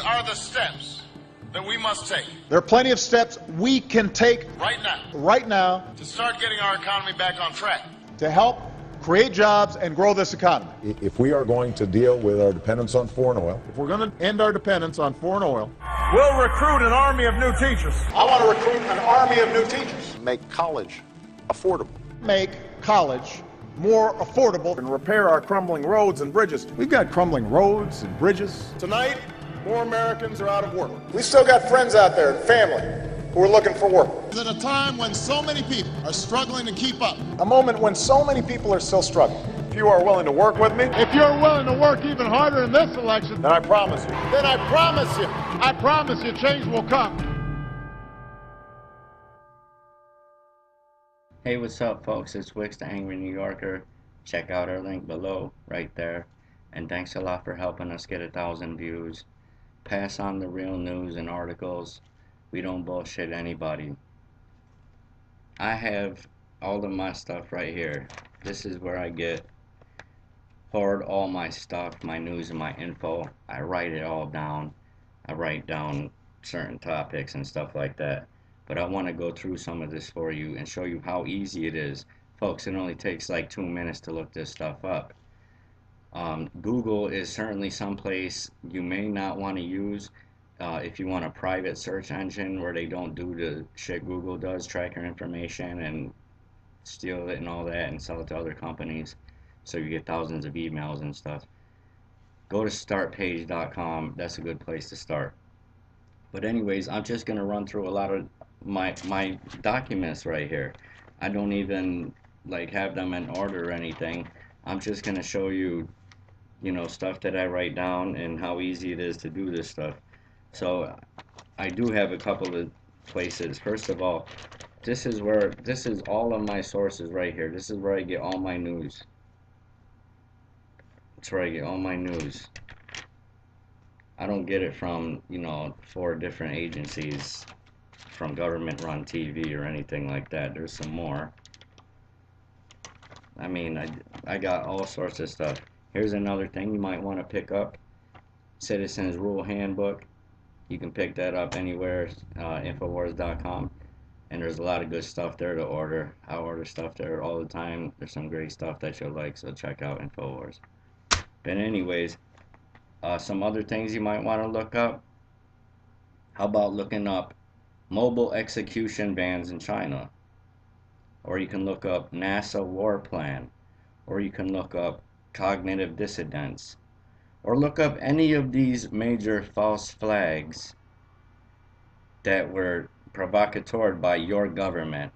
are the steps that we must take There are plenty of steps we can take right now to start getting our economy back on track. to help create jobs and grow this economy. If we are going to deal with our dependence on foreign oil, If we're going to end our dependence on foreign oil, We'll recruit an army of new teachers. I want to recruit an army of new teachers. make college affordable. Make college more affordable And repair our crumbling roads and bridges. We've got crumbling roads and bridges. Tonight, more Americans are out of work. We've still got friends out there and family who are looking for work. At a time when so many people are struggling to keep up. A moment when so many people are still struggling. If you are willing to work with me, If you're willing to work even harder in this election, then I promise you, I promise you change will come. Hey, what's up, folks? It's Wix, the Angry New Yorker. Check out our link below, right there. And thanks a lot for helping us get 1,000 views. Pass on the real news and articles. We don't bullshit anybody. I have all of my stuff right here. This is where I hoard all my stuff, my news and my info. I write it all down. I write down certain topics and stuff like that. But I want to go through some of this for you and show you how easy it is. Folks, it only takes like 2 minutes to look this stuff up. Google is certainly someplace you may not want to use if you want a private search engine where they don't do the shit Google does, track your information and steal it and all that and sell it to other companies so you get thousands of emails and stuff. Go to startpage.com. That's a good place to start. But anyways, I'm just going to run through a lot of my documents right here. I don't even like have them in order or anything. I'm just going to show you, stuff that I write down and how easy it is to do this stuff. So I do have a couple of places. First of all, this is all of my sources right here. This is where I get all my news. That's where I get all my news. I don't get it from, 4 different agencies, from government-run TV or anything like that. There's some more. I mean, I got all sorts of stuff. Here's another thing you might want to pick up. Citizens Rule Handbook. You can pick that up anywhere, Infowars.com. And there's a lot of good stuff there to order. I order stuff there all the time. There's some great stuff that you'll like, so check out Infowars. But anyways, some other things you might want to look up. How about looking up mobile execution bans in China? Or you can look up NASA war plan. Or you can look up cognitive dissidents. Or look up any of these major false flags that were provocatored by your government.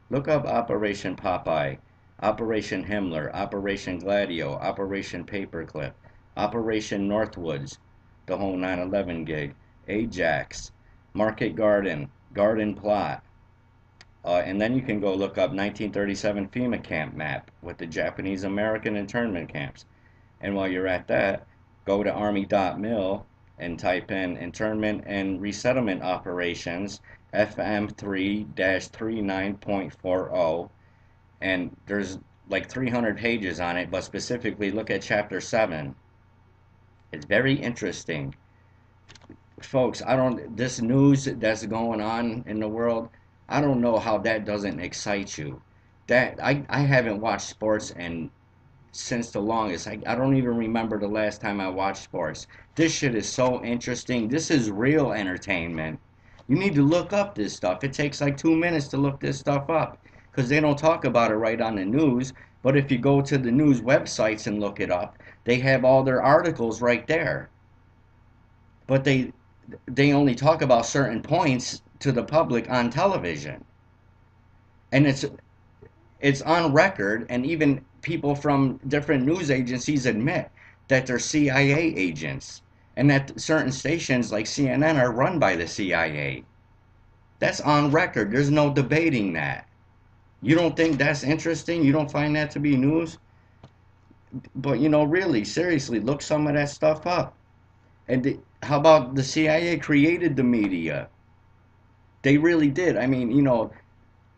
Look up Operation Popeye, Operation Himmler, Operation Gladio, Operation Paperclip, Operation Northwoods, the whole 9/11 gig, Ajax, Market Garden, Garden Plot. And then you can go look up 1937 FEMA camp map with the Japanese American internment camps. And while you're at that, go to army.mil and type in internment and resettlement operations FM3-39.40, and there's like 300 pages on it, but specifically look at chapter 7. It's very interesting. Folks, this news that's going on in the world, I don't know how that doesn't excite you. That I haven't watched sports since the longest. I don't even remember the last time I watched sports. This shit is so interesting. This is real entertainment. You need to look up this stuff. It takes like 2 minutes to look this stuff up because they don't talk about it right on the news. But if you go to the news websites and look it up, they have all their articles right there. But they only talk about certain points to the public on television. And it's on record, and even people from different news agencies admit that they're CIA agents and that certain stations like CNN are run by the CIA. That's on record. There's no debating that. You don't think that's interesting? You don't find that to be news? But really, seriously, look some of that stuff up. And how about the CIA created the media? They really did. I mean,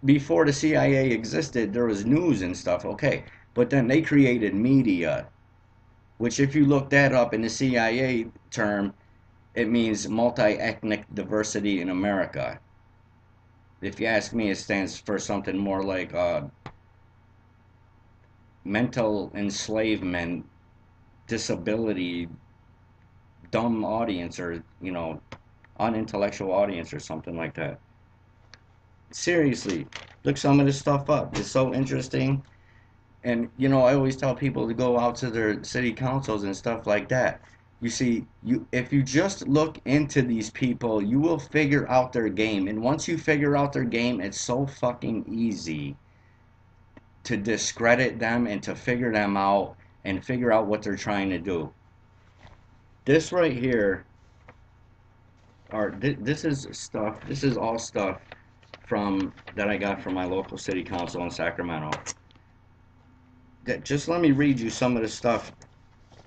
before the CIA existed, there was news and stuff, okay. But then they created media, which if you look that up in the CIA term, it means multi-ethnic diversity in America. If you ask me, it stands for something more like mental enslavement, disability, dumb audience, or, you know, unintellectual audience or something like that. Seriously, look some of this stuff up. It's so interesting. And, you know, I always tell people to go out to their city councils and stuff like that. You see, if you just look into these people, you will figure out their game. And once you figure out their game, it's so fucking easy to discredit them and to figure them out and figure out what they're trying to do. This right here, this is all stuff that I got from my local city council in Sacramento. Just let me read you some of the stuff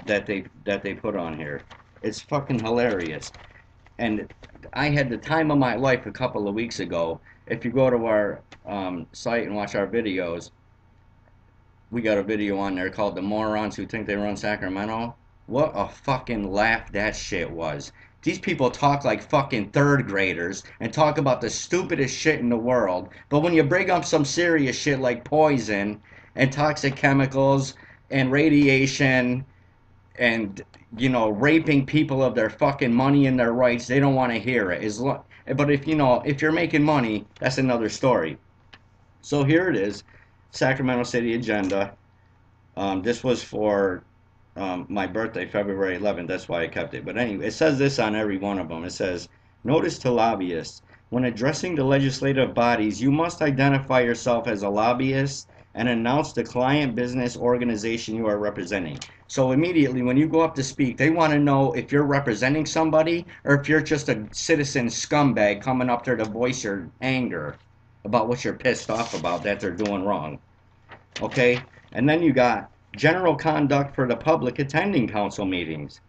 that they put on here. It's fucking hilarious. And I had the time of my life a couple of weeks ago. If you go to our site and watch our videos, we got a video on there called "The Morons Who Think They Run Sacramento." What a fucking laugh that shit was. These people talk like fucking third graders and talk about the stupidest shit in the world. But when you bring up some serious shit like poison and toxic chemicals and radiation and, you know, raping people of their fucking money and their rights, they don't want to hear it. But if, you know, if you're making money, that's another story. So here it is, Sacramento City agenda. This was for my birthday, February 11th. That's why I kept it. But anyway, it says this on every one of them. It says, notice to lobbyists. When addressing the legislative bodies, you must identify yourself as a lobbyist and announce the client business organization you are representing. So immediately when you go up to speak, they want to know if you're representing somebody or if you're just a citizen scumbag coming up there to voice your anger about what you're pissed off about that they're doing wrong. Okay? And then you got general conduct for the public attending council meetings.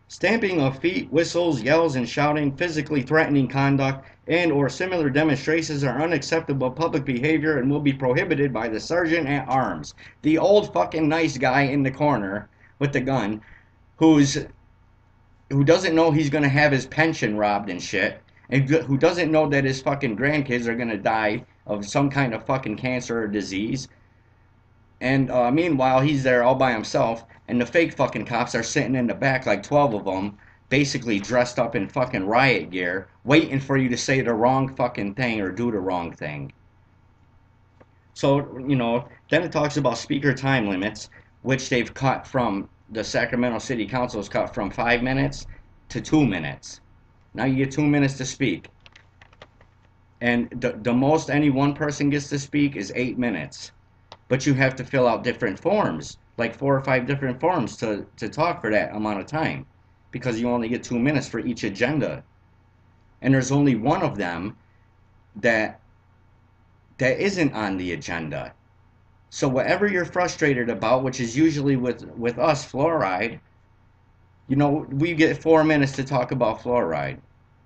Stamping of feet, whistles, yells, and shouting, physically threatening conduct, and or similar demonstrations are unacceptable public behavior and will be prohibited by the sergeant at arms. The old fucking nice guy in the corner with the gun who doesn't know he's going to have his pension robbed and shit, and who doesn't know that his fucking grandkids are going to die of some kind of fucking cancer or disease. And meanwhile, he's there all by himself, and the fake fucking cops are sitting in the back, like 12 of them, basically dressed up in fucking riot gear, waiting for you to say the wrong fucking thing or do the wrong thing. So, you know, then it talks about speaker time limits, which they've cut from, the Sacramento City Council's cut from 5 minutes to 2 minutes. Now you get 2 minutes to speak. And the most any one person gets to speak is 8 minutes. But you have to fill out different forms, like 4 or 5 different forms to talk for that amount of time, because you only get 2 minutes for each agenda. And there's only one of them that isn't on the agenda. So whatever you're frustrated about, which is usually with us, fluoride, you know, we get 4 minutes to talk about fluoride.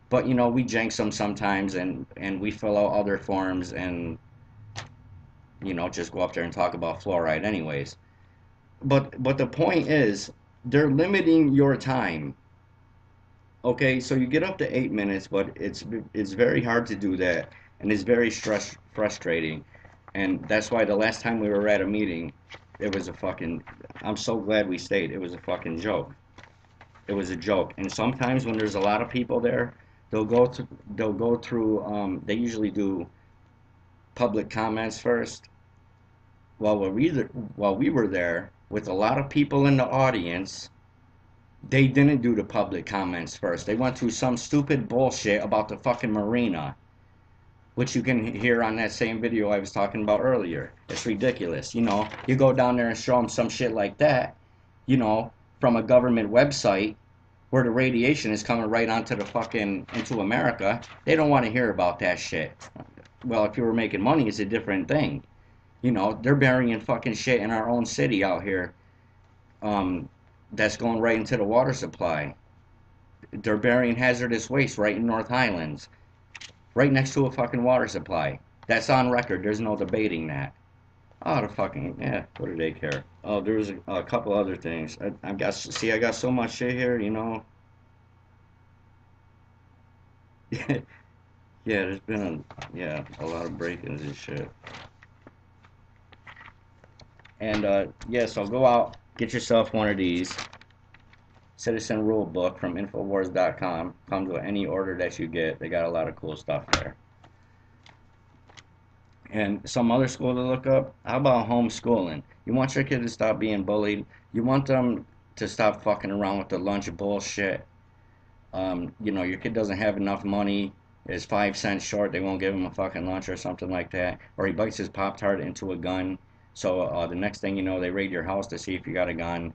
But, you know, we jinx them sometimes, and we fill out other forms and, you know, just go up there and talk about fluoride anyways. But the point is, they're limiting your time. Okay, so you get up to 8 minutes, but it's very hard to do that, and it's very frustrating. And that's why the last time we were at a meeting, it was a fucking, I'm so glad we stayed. It was a fucking joke. It was a joke. And sometimes when there's a lot of people there, they'll go through, they usually do public comments first. While we were there with a lot of people in the audience, they didn't do the public comments first. They went through some stupid bullshit about the fucking marina, which you can hear on that same video I was talking about earlier. It's ridiculous. You know, you go down there and show them some shit like that, you know, from a government website where the radiation is coming right onto the fucking, into America. They don't want to hear about that shit. Well, if you were making money, it's a different thing. You know, they're burying fucking shit in our own city out here. That's going right into the water supply. They're burying hazardous waste right in North Highlands, right next to a fucking water supply. That's on record. There's no debating that. Oh, the fucking, yeah, what do they care? Oh, there was a couple other things. I got so much shit here, you know. Yeah, there's been a lot of break-ins and shit. And yeah, so go out, get yourself one of these. Citizen Rule Book from Infowars.com. Comes with any order that you get. They got a lot of cool stuff there. And some other school to look up. How about homeschooling? You want your kid to stop being bullied. You want them to stop fucking around with the lunch bullshit. You know, your kid doesn't have enough money, is 5 cents short, they won't give him a fucking lunch or something like that. Or he bites his Pop-Tart into a gun. So the next thing you know, they raid your house to see if you got a gun.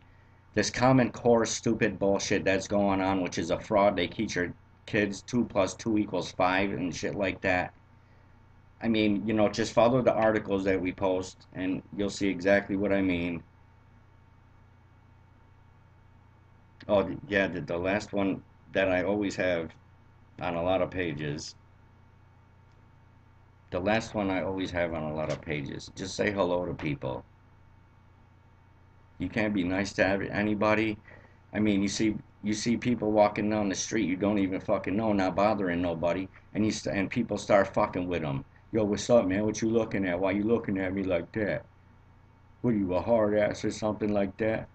This Common Core stupid bullshit that's going on, which is a fraud. They teach your kids 2 + 2 = 5 and shit like that. I mean, you know, just follow the articles that we post and you'll see exactly what I mean. Oh, yeah, the last one that I always have on a lot of pages. The last one I always have on a lot of pages. Just say hello to people. You can't be nice to anybody. I mean, you see people walking down the street you don't even fucking know, not bothering nobody, and and people start fucking with them. Yo, what's up, man? What you looking at? Why you looking at me like that? What are you, a hard ass or something like that?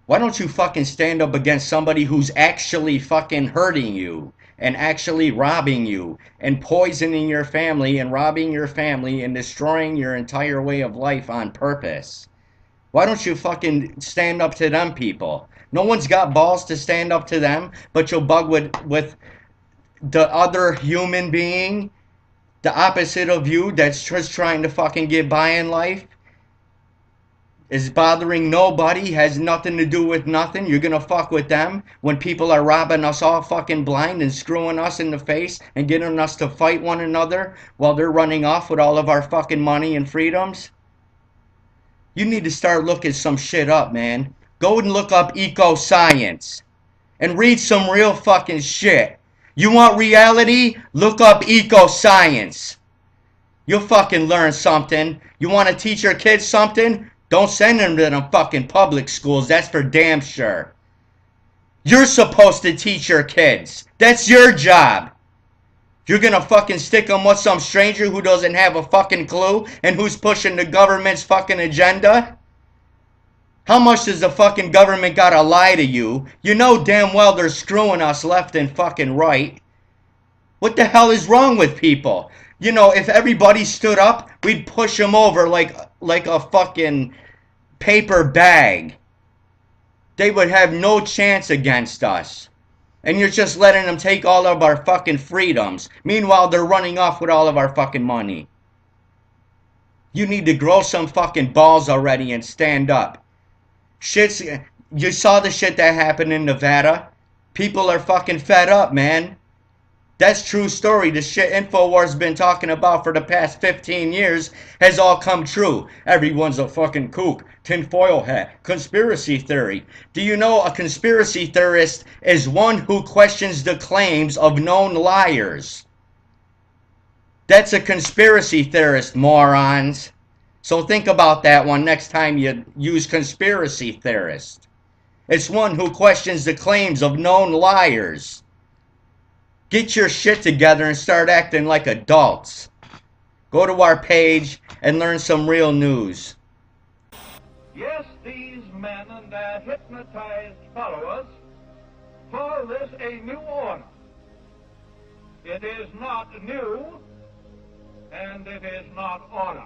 Why don't you fucking stand up against somebody who's actually fucking hurting you and actually robbing you and poisoning your family and robbing your family and destroying your entire way of life on purpose? Why don't you fucking stand up to them people? No one's got balls to stand up to them, but you'll bug with the other human being, the opposite of you, that's just trying to fucking get by in life, is bothering nobody, has nothing to do with nothing. You're gonna fuck with them when people are robbing us all fucking blind and screwing us in the face and getting us to fight one another while they're running off with all of our fucking money and freedoms? You need to start looking some shit up, man. Go and look up eco-science and read some real fucking shit. You want reality? Look up eco-science. You'll fucking learn something. You want to teach your kids something? Don't send them to them fucking public schools. That's for damn sure. You're supposed to teach your kids. That's your job. You're gonna fucking stick them with some stranger who doesn't have a fucking clue and who's pushing the government's fucking agenda? How much does the fucking government gotta lie to you? You know damn well they're screwing us left and fucking right. What the hell is wrong with people? You know, if everybody stood up, we'd push them over like a fucking paper bag. They would have no chance against us. And you're just letting them take all of our fucking freedoms. Meanwhile, they're running off with all of our fucking money. You need to grow some fucking balls already and stand up. You saw the shit that happened in Nevada? People are fucking fed up, man. That's true story. The shit InfoWars been talking about for the past 15 years has all come true. Everyone's a fucking kook, tinfoil hat, conspiracy theory. Do you know a conspiracy theorist is one who questions the claims of known liars? That's a conspiracy theorist, morons. So think about that one next time you use conspiracy theorist. It's one who questions the claims of known liars. Get your shit together and start acting like adults. Go to our page and learn some real news. Yes, these men and their hypnotized followers call this a new order. It is not new, and it is not order.